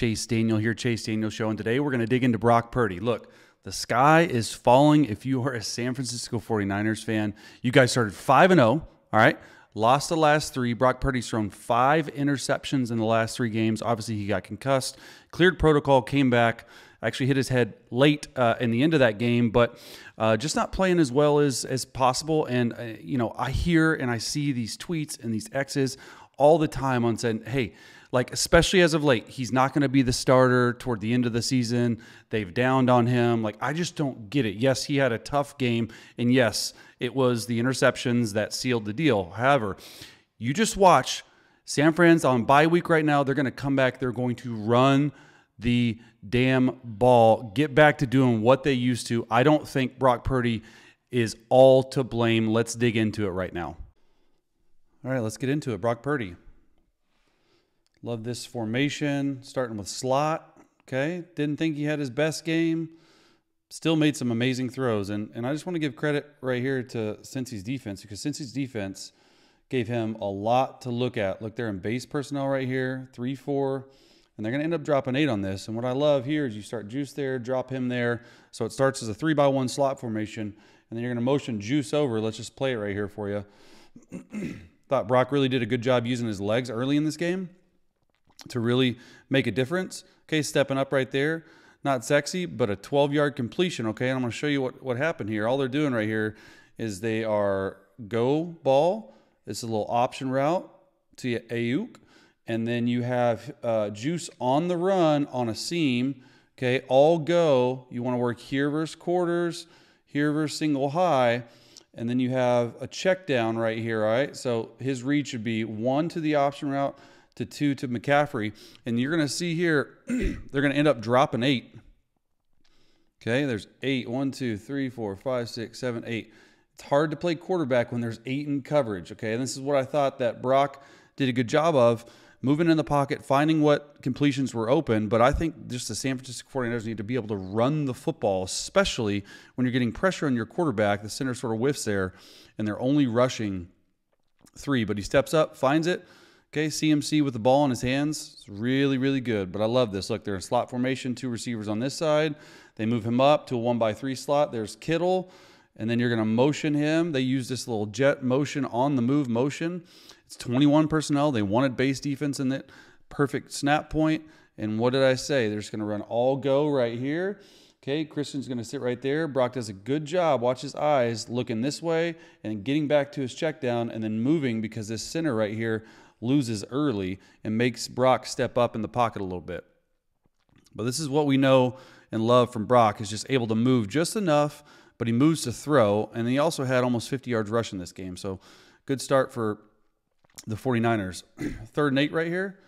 Chase Daniel here, Chase Daniel Show, and today we're going to dig into Brock Purdy. Look, the sky is falling if you are a San Francisco 49ers fan. You guys started 5-0, all right? Lost the last 3. Brock Purdy's thrown 5 interceptions in the last 3 games. Obviously, he got concussed, cleared protocol, came back, actually hit his head late in the end of that game, but just not playing as well as possible. And, you know, I hear and I see these tweets and these X's all the time on saying, hey, like, especially as of late, he's not going to be the starter toward the end of the season. They've downed on him. Like, I just don't get it. Yes, he had a tough game, and yes, it was the interceptions that sealed the deal. However, you just watch San Fran's on bye week right now. They're going to come back. They're going to run the damn ball, get back to doing what they used to. I don't think Brock Purdy is all to blame. Let's dig into it right now. All right, let's get into it. Brock Purdy. Love this formation, starting with slot, okay? Didn't think he had his best game. Still made some amazing throws. And I just want to give credit right here to Cincy's defense, because Cincy's defense gave him a lot to look at. Look, they're in base personnel right here, 3-4, and they're going to end up dropping 8 on this. And what I love here is you start Juice there, drop him there. So it starts as a 3-by-1 slot formation, and then you're going to motion Juice over. Let's just play it right here for you. Thought Brock really did a good job using his legs early in this game to really make a difference. Okay, stepping up right there. Not sexy, but a 12-yard completion, okay? And I'm going to show you what happened here. All they're doing right here is they are go ball. It's a little option route to Ayuk. And then you have Juice on the run on a seam, okay? All go. You want to work here versus quarters, here versus single high. And then you have a check down right here, all right? So his read should be 1 to the option route, to 2 to McCaffrey. And you're going to see here, they're going to end up dropping 8. Okay, there's 8. 1, 2, 3, 4, 5, 6, 7, 8. It's hard to play quarterback when there's 8 in coverage, okay? And this is what I thought that Brock did a good job of, moving in the pocket, finding what completions were open. But I think just the San Francisco 49ers need to be able to run the football, especially when you're getting pressure on your quarterback. The center sort of whiffs there, and they're only rushing 3. But he steps up, finds it. Okay, CMC with the ball in his hands. It's really, really good. But I love this. Look, they're in slot formation, 2 receivers on this side. They move him up to a 1-by-3 slot. There's Kittle, and then you're going to motion him. They use this little jet motion on the move motion. It's 21 personnel. They wanted base defense in that perfect snap point. And what did I say? They're just going to run all go right here. Okay, Christian's going to sit right there. Brock does a good job. Watch his eyes looking this way and getting back to his check down and then moving, because this center right here loses early and makes Brock step up in the pocket a little bit. But this is what we know and love from Brock, is just able to move just enough, but he moves to throw. And he also had almost 50 yards rush in this game. So good start for the 49ers. 3rd and 8 right here.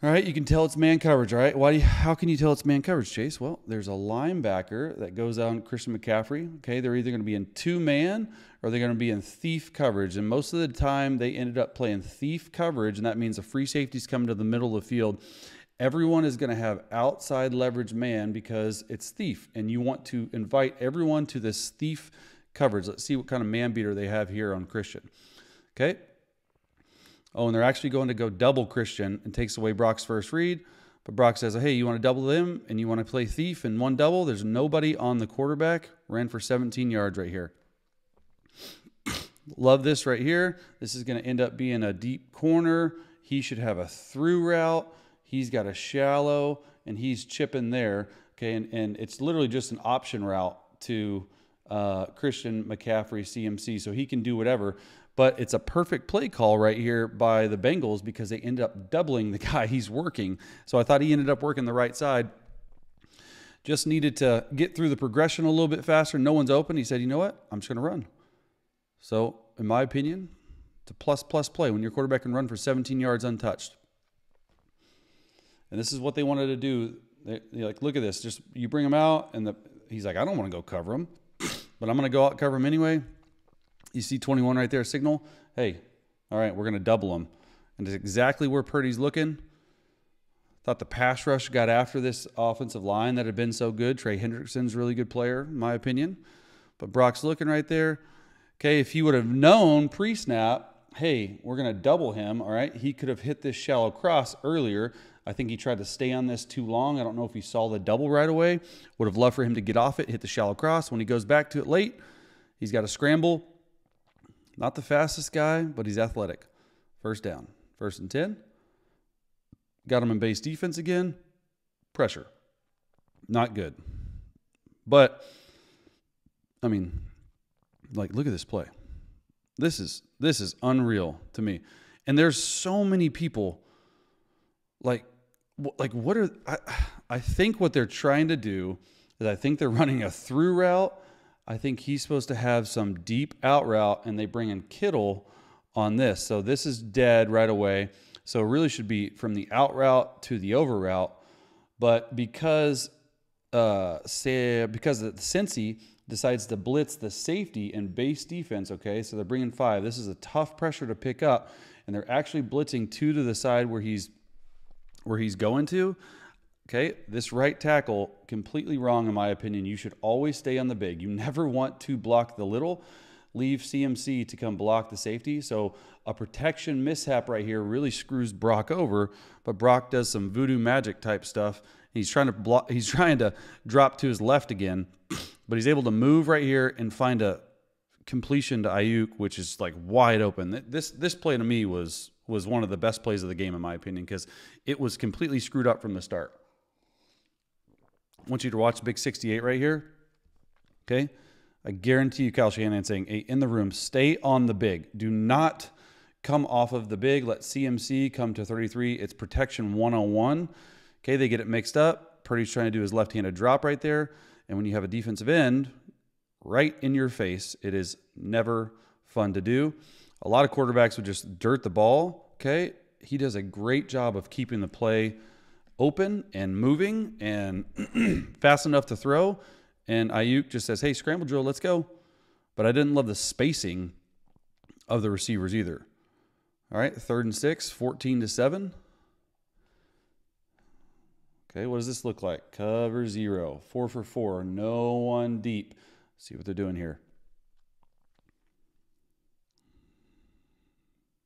All right, you can tell it's man coverage, all right? How can you tell it's man coverage, Chase? Well, there's a linebacker that goes out on Christian McCaffrey. Okay, they're either going to be in 2-man or they're going to be in thief coverage. And most of the time, they ended up playing thief coverage, and that means the free safety's coming to the middle of the field. Everyone is going to have outside leverage man because it's thief, and you want to invite everyone to this thief coverage. Let's see what kind of man beater they have here on Christian. Okay. Oh, and they're actually going to go double Christian, and takes away Brock's first read. But Brock says, hey, you want to double them and you want to play thief in 1 double? There's nobody on the quarterback. Ran for 17 yards right here. Love this right here. This is going to end up being a deep corner. He should have a through route. He's got a shallow, and he's chipping there. Okay, and it's literally just an option route to Christian McCaffrey, CMC, so he can do whatever. But it's a perfect play call right here by the Bengals, because they end up doubling the guy he's working. So I thought he ended up working the right side. Just needed to get through the progression a little bit faster. No one's open. He said, you know what? I'm just going to run. So in my opinion, it's a plus play when your quarterback can run for 17 yards untouched. And this is what they wanted to do. They're like, look at this. Just you bring him out, and he's like, I don't want to go cover him, but I'm going to go out and cover him anyway. You see 21 right there, signal. Hey, all right, we're going to double him. And it's exactly where Purdy's looking. Thought the pass rush got after this offensive line that had been so good. Trey Hendrickson's a really good player, in my opinion. But Brock's looking right there. Okay, if he would have known pre-snap, hey, we're going to double him, all right, he could have hit this shallow cross earlier. I think he tried to stay on this too long. I don't know if he saw the double right away. Would have loved for him to get off it, hit the shallow cross. When he goes back to it late, he's got to scramble. Not the fastest guy, but he's athletic. First down. 1st and 10. Got him in base defense again. Pressure. Not good. But, I mean, like, look at this play. This is unreal to me. And there's so many people, like what are, I think what they're trying to do is I think they're running a through route. I think he's supposed to have some deep out route, and they bring in Kittle on this. So this is dead right away. So it really should be from the out route to the over route. But because Cincy decides to blitz the safety in base defense, okay, so they're bringing 5. This is a tough pressure to pick up, and they're actually blitzing 2 to the side where he's going to. Okay, this right tackle, completely wrong in my opinion. You should always stay on the big. You never want to block the little. Leave CMC to come block the safety. So a protection mishap right here really screws Brock over, but Brock does some voodoo magic type stuff. He's trying to block, he's trying to drop to his left again, but he's able to move right here and find a completion to Ayuk, which is like wide open. This play to me was one of the best plays of the game in my opinion, because it was completely screwed up from the start. I want you to watch Big 68 right here. Okay? I guarantee you Kyle Shanahan saying, hey, in the room, stay on the big. Do not come off of the big. Let CMC come to 33. It's protection 101. Okay, they get it mixed up. Purdy's trying to do his left-handed drop right there. And when you have a defensive end right in your face, it is never fun to do. A lot of quarterbacks would just dirt the ball. Okay, he does a great job of keeping the play open and moving and fast enough to throw. And Ayuk just says, hey, scramble drill, let's go. But I didn't love the spacing of the receivers either. All right, 3rd and 6, 14-7. Okay, what does this look like? Cover 0, 4 for 4, no one deep. See what they're doing here.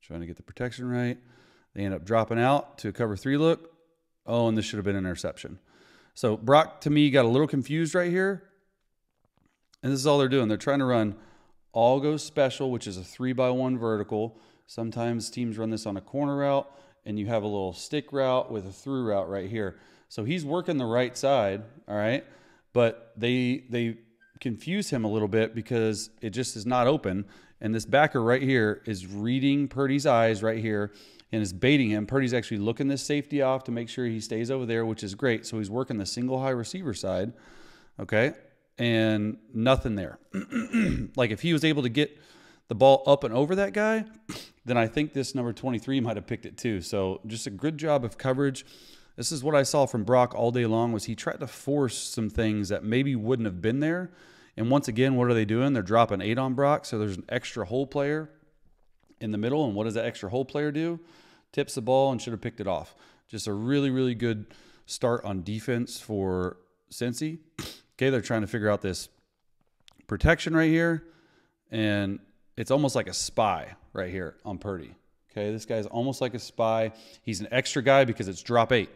Trying to get the protection right. They end up dropping out to a cover 3 look. Oh, and this should have been an interception. So Brock, to me, got a little confused right here. And this is all they're doing. They're trying to run all go special, which is a 3x1 vertical. Sometimes teams run this on a corner route, and you have a little stick route with a through route right here. So he's working the right side, all right? But they confuse him a little bit because it just is not open. And this backer right here is reading Purdy's eyes right here and is baiting him. Purdy's actually looking this safety off to make sure he stays over there, which is great. So he's working the single high receiver side, okay? And nothing there. Like if he was able to get the ball up and over that guy, then I think this number 23 might have picked it too. So just a good job of coverage. This is what I saw from Brock all day long, was he tried to force some things that maybe wouldn't have been there. And once again, what are they doing? They're dropping 8 on Brock. So there's an extra hole player in the middle. And what does that extra hole player do? Tips the ball and should have picked it off. Just a really, really good start on defense for Cincy. Okay, they're trying to figure out this protection right here. And it's almost like a spy right here on Purdy. Okay, this guy's almost like a spy. He's an extra guy because it's drop 8.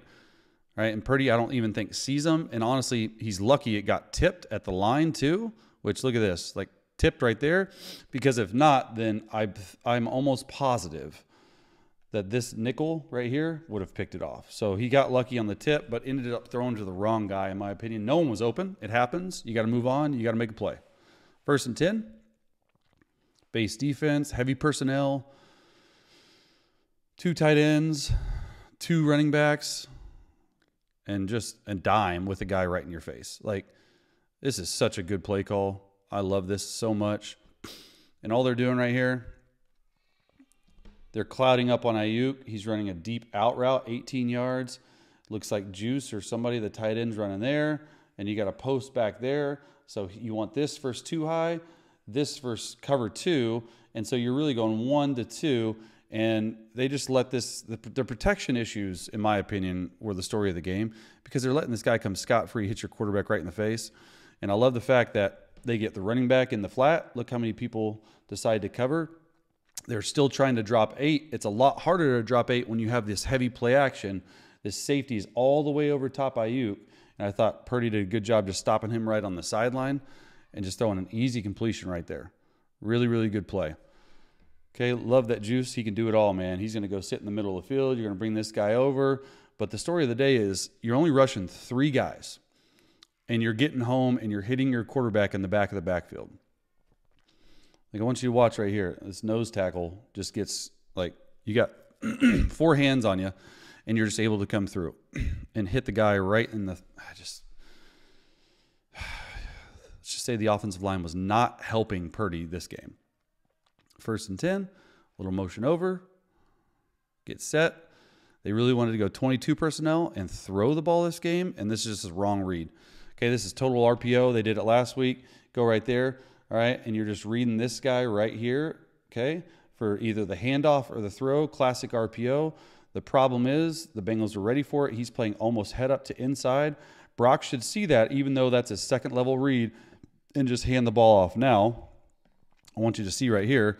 Right? And Purdy, I don't even think sees him. And honestly, he's lucky it got tipped at the line too, which look at this, like tipped right there. Because if not, then I'm almost positive that this nickel right here would have picked it off. So he got lucky on the tip, but ended up throwing to the wrong guy, in my opinion. No one was open. It happens. You got to move on. You got to make a play. 1st and 10. Base defense, heavy personnel, 2 tight ends, 2 running backs, and just a dime with a guy right in your face. Like, this is such a good play call. I love this so much. And all they're doing right here, they're clouding up on Ayuk. He's running a deep out route, 18 yards. Looks like Juice or somebody, the tight end's running there. And you got a post back there. So you want this versus 2 high, this versus cover 2. And so you're really going 1 to 2. And they just let this, the protection issues, in my opinion, were the story of the game, because they're letting this guy come scot-free, hit your quarterback right in the face. And I love the fact that they get the running back in the flat. Look how many people decide to cover. They're still trying to drop 8. It's a lot harder to drop 8 when you have this heavy play action This safety is all the way over top Ayuk, and I thought Purdy did a good job just stopping him right on the sideline and just throwing an easy completion right there. Really, really good play. Okay, love that juice. He can do it all, man. He's going to go sit in the middle of the field. You're going to bring this guy over. But the story of the day is you're only rushing 3 guys, and you're getting home, and you're hitting your quarterback in the back of the backfield. Like, I want you to watch right here. This nose tackle just gets, like, you got 4 hands on you, and you're just able to come through and hit the guy right in the let's just say the offensive line was not helping Purdy this game. 1st and 10, little motion over, get set. They really wanted to go 22 personnel and throw the ball this game, and this is just a wrong read. Okay, this is total RPO. They did it last week. Go right there, all right, and you're just reading this guy right here, okay, for either the handoff or the throw, classic RPO. The problem is the Bengals are ready for it. He's playing almost head up to inside. Brock should see that, even though that's a 2nd level read, and just hand the ball off. Now, I want you to see right here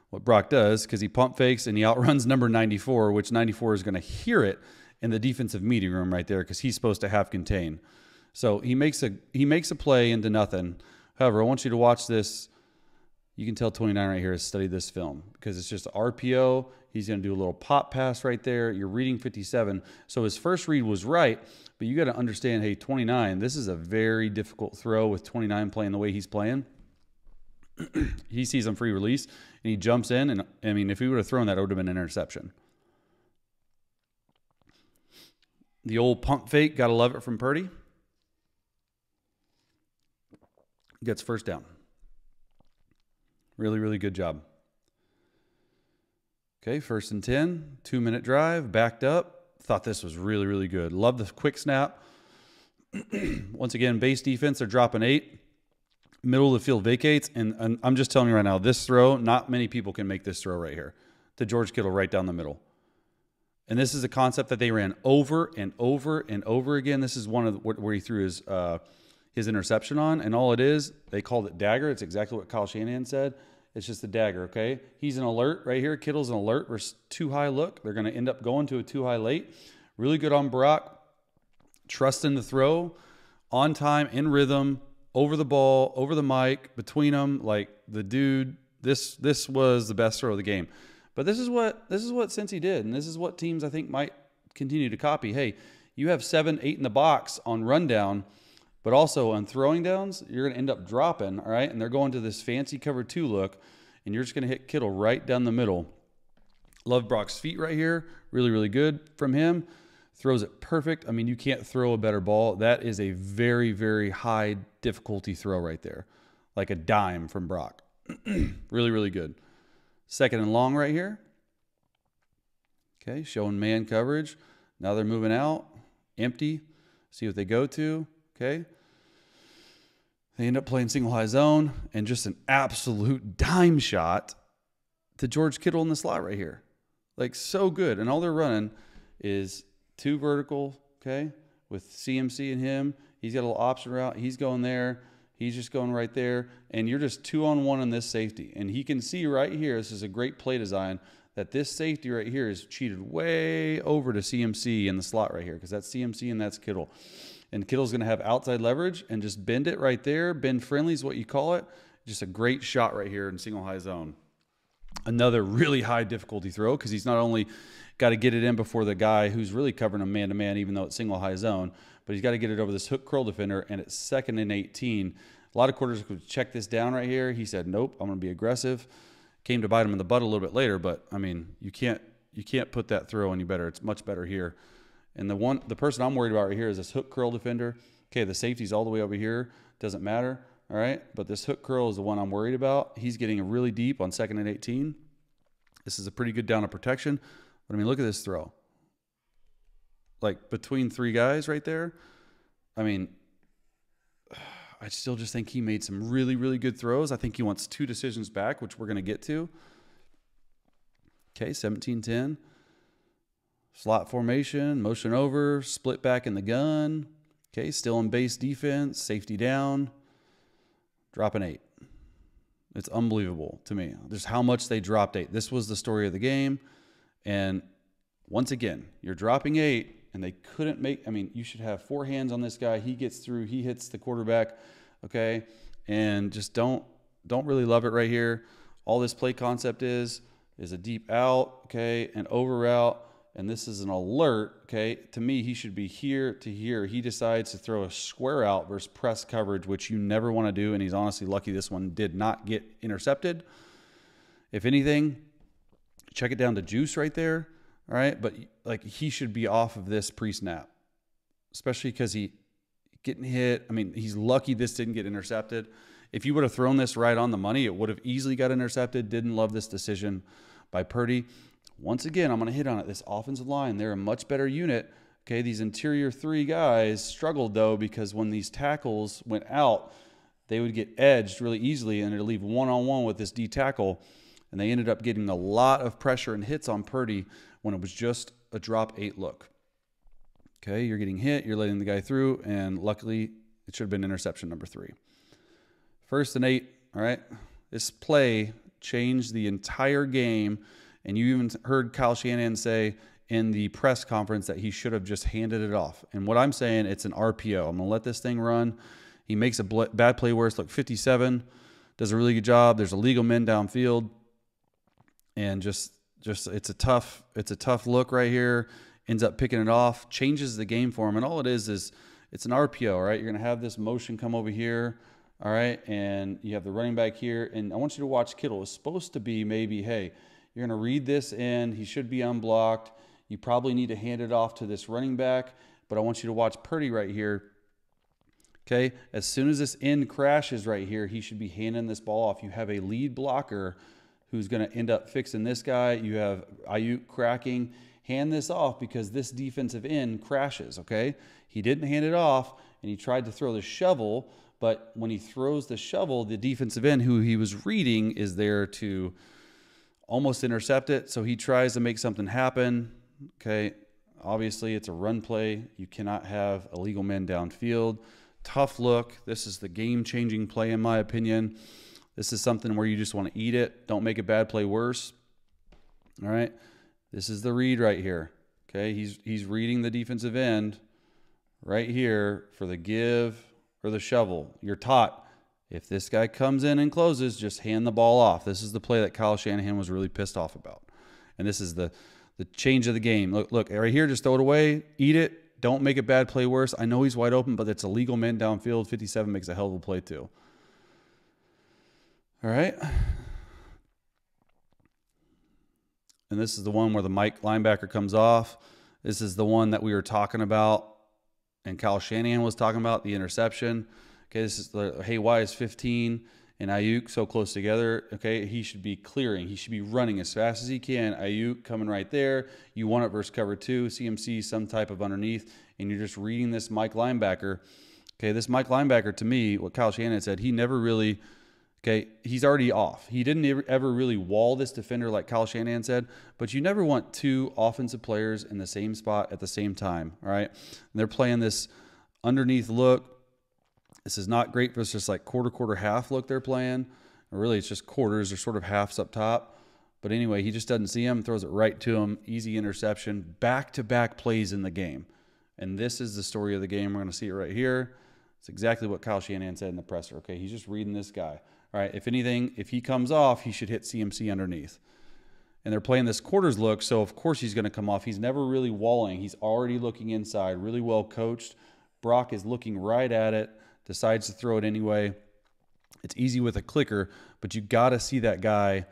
what Brock does, because he pump fakes and he outruns number 94, which 94 is going to hear it in the defensive meeting room right there, because he's supposed to have contain. So he makes a play into nothing. However, I want you to watch this. You can tell 29 right here has studied this film, because it's just RPO. He's going to do a little pop pass right there. You're reading 57. So his first read was right, but you got to understand, hey, 29, this is a very difficult throw with 29 playing the way he's playing. He sees him free release, and he jumps in, and, I mean, if he would have thrown that, it would have been an interception. The old pump fake, got to love it from Purdy. Gets 1st down. Really, really good job. Okay, 1st and 10, 2-minute drive, backed up. Thought this was really, really good. Love the quick snap. Once again, base defense, they're dropping 8. Middle of the field vacates, and I'm just telling you right now, this throw, not many people can make this throw right here to George Kittle right down the middle. And this is a concept that they ran over and over and over again. This is one of where he threw his interception on, and all it is, they called it dagger. It's exactly what Kyle Shanahan said. It's just a dagger, okay? He's an alert right here. Kittle's an alert versus too high look. They're going to end up going to a too high late. Really good on Brock. Trusting the throw, on time, in rhythm, over the ball, over the mic, between them. Like, the dude, this was the best throw of the game. But this is what Cincy did, and this is what teams, I think, might continue to copy. Hey, you have 7, 8 in the box on rundown, but also on throwing downs, you're going to end up dropping, all right? And they're going to this fancy cover 2 look, and you're just going to hit Kittle right down the middle. Love Brock's feet right here. Really, really good from him. Throws it perfect. I mean, you can't throw a better ball. That is a very, very high difficulty throw right there. Like a dime from Brock. Really, really good. 2nd and long right here. Okay, showing man coverage. Now they're moving out. Empty. See what they go to. Okay. They end up playing single high zone, and just an absolute dime shot to George Kittle in the slot right here. Like, so good. And all they're running is 2 vertical, okay, with CMC and him. He's got a little option route. He's going there. He's just going right there. And you're just 2-on-1 on this safety. And he can see right here, this is a great play design, that this safety right here is cheated way over to CMC in the slot right here, because that's CMC and that's Kittle. And Kittle's going to have outside leverage and just bend it right there. Bend friendly is what you call it. Just a great shot right here in single high zone. Another really high difficulty throw, because he's not only got to get it in before the guy who's really covering him man-to-man, even though it's single high zone, but he's got to get it over this hook curl defender, and it's 2nd and 18. A lot of quarterbacks would check this down right here. He said, nope, I'm going to be aggressive. Came to bite him in the butt a little bit later, but, I mean, you can't put that throw any better. It's much better here. And the person I'm worried about right here is this hook curl defender. Okay, the safety's all the way over here. Doesn't matter, all right? But this hook curl is the one I'm worried about. He's getting really deep on 2nd and 18. This is a pretty good down of protection. But, I mean, look at this throw. Like, between 3 guys right there. I mean, I still just think he made some really, really good throws. I think he wants 2 decisions back, which we're going to get to. Okay, 17-10. Slot formation, motion over, split back in the gun. Okay, still in base defense, safety down, dropping 8. It's unbelievable to me just how much they dropped 8. This was the story of the game. And once again, you're dropping 8, and they couldn't make, I mean, you should have 4 hands on this guy. He gets through, he hits the quarterback, okay? And just don't really love it right here. All this play concept is a deep out, okay, an over route, and this is an alert, okay? To me, he should be here to here. He decides to throw a square out versus press coverage, which you never want to do, and he's honestly lucky this one did not get intercepted. If anything, check it down to juice right there, all right? But, like, he should be off of this pre-snap, especially because he getting hit. I mean, he's lucky this didn't get intercepted. If you would have thrown this right on the money, it would have easily got intercepted. Didn't love this decision by Purdy. Once again, I'm going to hit on it. This offensive line, they're a much better unit. Okay, these interior 3 guys struggled, though, because when these tackles went out, they would get edged really easily, and it'd leave one-on-one with this D tackle, and they ended up getting a lot of pressure and hits on Purdy when it was just a drop 8 look. Okay, you're getting hit, you're letting the guy through, and luckily it should have been interception number 3. 1st and 8, all right? This play changed the entire game, and you even heard Kyle Shanahan say in the press conference that he should have just handed it off. And what I'm saying, it's an RPO. I'm going to let this thing run. He makes a bad play worse. Look, 57, does a really good job. There's illegal men downfield, and just it's a tough look right here. Ends up picking it off, changes the game for him, and all it is it's an RPO, all right? You're going to have this motion come over here, all right, and you have the running back here, and I want you to watch Kittle. It's supposed to be maybe, hey, you're going to read this in. He should be unblocked. You probably need to hand it off to this running back, but I want you to watch Purdy right here. Okay, as soon as this end crashes right here, he should be handing this ball off. You have a lead blocker who's going to end up fixing this guy. You have Ayuk cracking. Hand this off because this defensive end crashes, okay? He didn't hand it off, and he tried to throw the shovel, but when he throws the shovel, the defensive end who he was reading is there to almost intercept it, so he tries to make something happen, okay? Obviously, it's a run play. You cannot have illegal men downfield. Tough look. This is the game-changing play, in my opinion. This is something where you just want to eat it. Don't make a bad play worse, all right? This is the read right here, okay? He's reading the defensive end right here for the give or the shovel. You're taught, if this guy comes in and closes, just hand the ball off. This is the play that Kyle Shanahan was really pissed off about. And this is the change of the game. Look, right here, just throw it away, eat it. Don't make a bad play worse. I know he's wide open, but it's a legal man downfield. 57 makes a hell of a play too. All right? And this is the one where the Mike linebacker comes off. This is the one that we were talking about and Kyle Shanahan was talking about, the interception. Okay, this is the, hey, why is 15 and Ayuk so close together? Okay, he should be clearing. He should be running as fast as he can. Ayuk coming right there. You want it versus cover 2. CMC, some type of underneath, and you're just reading this Mike linebacker. Okay, this Mike linebacker, to me, what Kyle Shanahan said, he never really... Okay, he's already off. He didn't ever really wall this defender like Kyle Shanahan said, but you never want 2 offensive players in the same spot at the same time, all right? And they're playing this underneath look. This is not great for just like quarter, half look they're playing. Or really, it's just quarters or sort of halves up top. But anyway, he just doesn't see him, throws it right to him. Easy interception. Back-to-back plays in the game. And this is the story of the game. We're going to see it right here. It's exactly what Kyle Shanahan said in the presser, okay? He's just reading this guy. All right, if anything, if he comes off, he should hit CMC underneath. And they're playing this quarters look, so of course he's going to come off. He's never really walling. He's already looking inside, really well coached. Brock is looking right at it, decides to throw it anyway. It's easy with a clicker, but you got to see that guy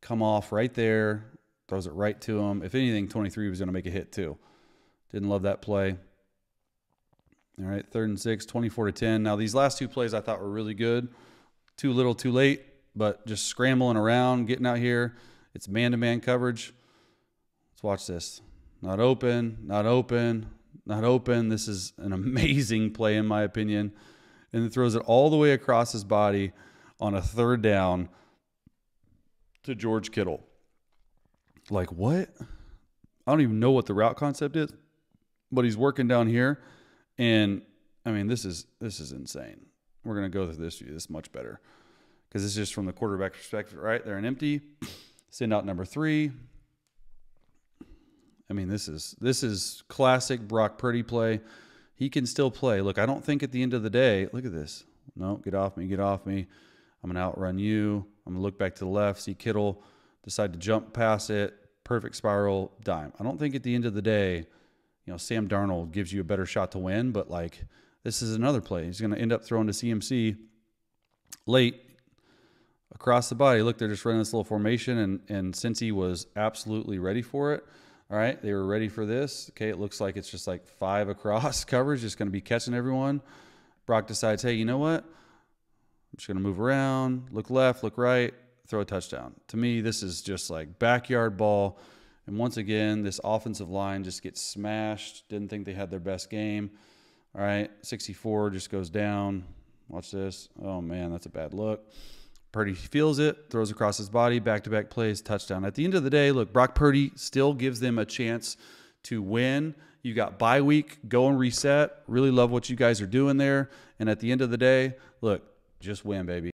come off right there, throws it right to him. If anything, 23 was going to make a hit too. Didn't love that play. All right, 3rd and 6, 24-10. Now, these last 2 plays I thought were really good. Too little, too late, but just scrambling around, getting out here. It's man-to-man coverage. Let's watch this. Not open, not open, not open. This is an amazing play, in my opinion. And it throws it all the way across his body on a 3rd down to George Kittle. Like, what? I don't even know what the route concept is, but he's working down here. And, I mean, this is insane. We're going to go through this much better because this is just from the quarterback perspective, right? They're an empty. Send out number 3. I mean, this is classic Brock Purdy play. He can still play. Look, I don't think at the end of the day, look at this. No, get off me, get off me. I'm going to outrun you. I'm going to look back to the left, see Kittle, decide to jump past it, perfect spiral, dime. I don't think at the end of the day, you know, Sam Darnold gives you a better shot to win, but like this is another play. He's going to end up throwing to CMC late across the body. Look, they're just running this little formation, and since he was absolutely ready for it, all right, they were ready for this. Okay, it looks like it's just like 5 across coverage, just going to be catching everyone. Brock decides, hey, you know what? I'm just going to move around, look left, look right, throw a touchdown. To me, this is just like backyard ball. And once again, this offensive line just gets smashed. Didn't think they had their best game. All right, 64 just goes down. Watch this. Oh, man, that's a bad look. Purdy feels it, throws across his body, back-to-back plays, touchdown. At the end of the day, look, Brock Purdy still gives them a chance to win. You got bye week, go and reset. Really love what you guys are doing there. And at the end of the day, look, just win, baby.